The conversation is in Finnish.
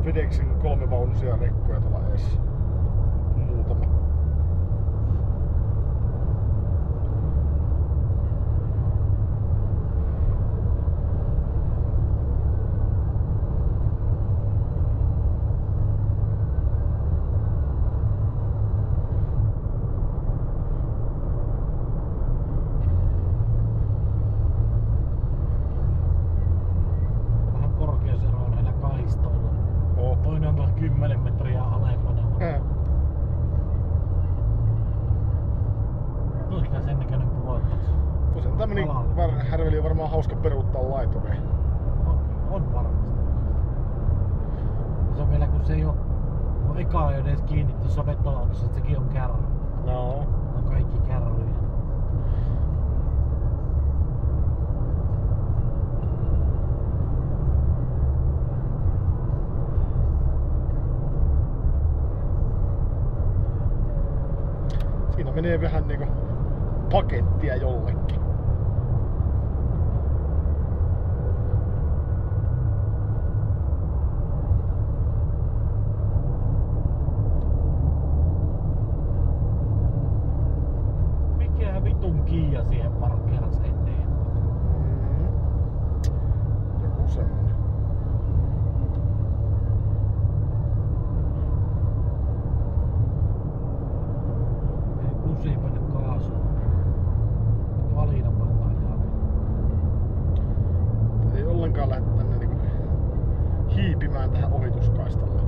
FedExin 3-vaunuisia rekkoja tuolla eessä. Muutama. Toinen on tuossa 10 metriä alempana. Tuosta sen näköinen puoltaisi. Tosiaan tämmönen härveli on varmaan hauska peruuttaa laitureen. On varmasti. Se on vielä kun se ei oo eka edes kiinni tuossa vetoautossa, että sekin on kärry. No. On kaikki kärryjä. Siinä menee vähän niinku pakettia jollekin. Mikä vitun Kia siihen parkkeeras eteen? Joku semmonen. Kusiin mennä kaasuun. Valina mahtaa ajaa. Ei ollenkaan lähde tänne niinku hiipimään tähän ohituskaistalle.